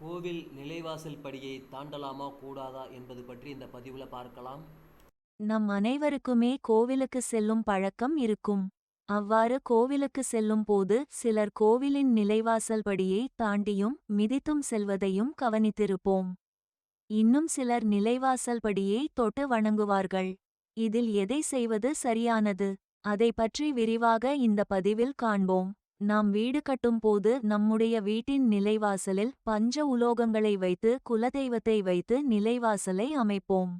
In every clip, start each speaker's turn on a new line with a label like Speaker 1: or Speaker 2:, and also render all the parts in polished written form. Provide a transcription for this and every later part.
Speaker 1: கோவில் நிலைவாசல் படியை தாண்டலாமா கூடாதா என்பது பற்றி இந்த பதிவுல பார்க்கலாம்.
Speaker 2: நம் அனைவருக்குமே கோவிலுக்கு செல்லும் பழக்கம் இருக்கும். அவ்வாறு கோவிலுக்கு செல்லும் போது சிலர் கோவிலின் நிலைவாசல் படியை தாண்டியும் மிதித்தும் செல்வதையும் கவனித்திருப்போம். இன்னும் சிலர் நிலைவாசல் படியை தொட்டு வணங்குவார்கள். இதில் எதை செய்வது சரியானது? அதை பற்றி விரிவாக இந்த பதிவில் காண்போம். நாம் வீடு கட்டும் போது நம்முடைய வீட்டின் நிலைவாசலில் பஞ்ச உலோகங்களை வைத்து குலதெய்வத்தை வைத்து நிலைவாசலை அமைப்போம்.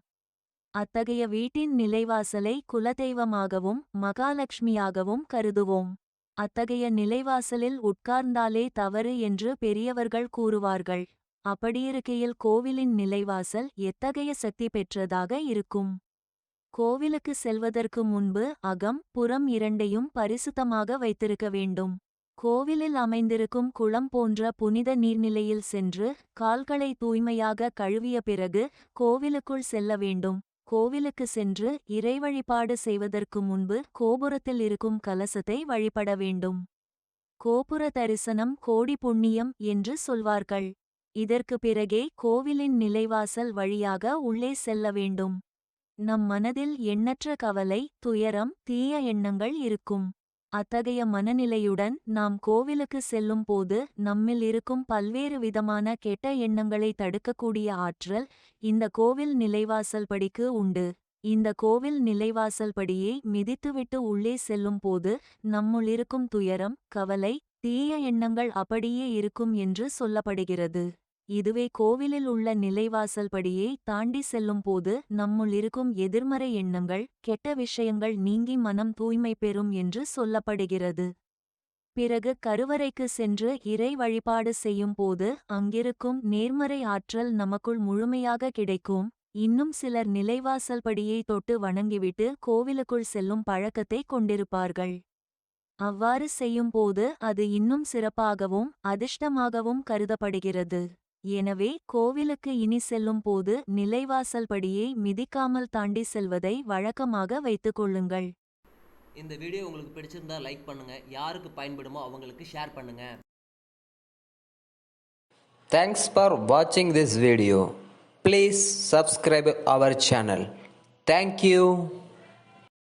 Speaker 2: அத்தகைய வீட்டின் நிலைவாசலை குலதெய்வமாகவும் மகாலட்சுமியாகவும் கருதுவோம். அத்தகைய நிலைவாசலில் உட்கார்ந்தாலே தவறு என்று பெரியவர்கள் கூறுவார்கள். அப்படியிருக்கையில் கோவிலின் நிலைவாசல் எத்தகைய சக்தி பெற்றதாக இருக்கும்? கோவிலுக்கு செல்வதற்கு முன்பு அகம் புறம் இரண்டையும் பரிசுத்தமாக வைத்திருக்க வேண்டும். கோவிலில் அமைந்திருக்கும் குளம் போன்ற புனித நீர்நிலையில் சென்று கால்களை தூய்மையாக கழுவிய பிறகு கோவிலுக்குள் செல்ல வேண்டும். கோவிலுக்கு சென்று இறை வழிபாடு செய்வதற்கு முன்பு கோபுரத்தில் இருக்கும் கலசத்தை வழிபட வேண்டும். கோபுர தரிசனம் கோடி புண்ணியம் என்று சொல்வார்கள். இதற்கு பிறகே கோவிலின் நிலைவாசல் வழியாக உள்ளே செல்ல வேண்டும். நம் மனதில் எண்ணற்ற கவலை, துயரம், தீய எண்ணங்கள் இருக்கும். அத்தகைய மனநிலையுடன் நாம் கோவிலுக்கு செல்லும் போது நம்மில் இருக்கும் பல்வேறு விதமான கெட்ட எண்ணங்களை தடுக்கக்கூடிய ஆற்றல் இந்த கோவில் நிலைவாசல் படிக்கு உண்டு. இந்த கோவில் நிலைவாசல் படியை மிதித்துவிட்டு உள்ளே செல்லும் போது நம்முள் இருக்கும் துயரம், கவலை, தீய எண்ணங்கள் அப்படியே இருக்கும் என்று சொல்லப்படுகிறது. இதுவே கோவிலில் உள்ள நிலைவாசல் படியை தாண்டி செல்லும் போது நம்முள் இருக்கும் எதிர்மறை எண்ணங்கள், கெட்ட விஷயங்கள் நீங்கி மனம் தூய்மை பெறும் என்று சொல்லப்படுகிறது. பிறகு கருவறைக்கு சென்று இறை வழிபாடு செய்யும் போது அங்கிருக்கும் நேர்மறை ஆற்றல் நமக்குள் முழுமையாக கிடைக்கும். இன்னும் சிலர் நிலைவாசல் படியை தொட்டு வணங்கிவிட்டு கோவிலுக்குள் செல்லும் பழக்கத்தை கொண்டிருப்பார்கள். அவ்வாறு செய்யும் போது அது இன்னும் சிறப்பாகவும் அதிர்ஷ்டமாகவும் கருதப்படுகிறது. எனவே கோவிலுக்கு இனி செல்லும் போது நிலைவாசல் படியை மிதிக்காமல் தாண்டி செல்வதை வழக்கமாக வைத்துக் கொள்ளுங்கள்.
Speaker 1: இந்த வீடியோ உங்களுக்கு பிடிச்சிருந்தா லைக் பண்ணுங்க, யாருக்கு பயன்படுமோ அவங்களுக்கு ஷேர் பண்ணுங்க.
Speaker 3: Thanks for watching this video. Please subscribe our channel. Thank you.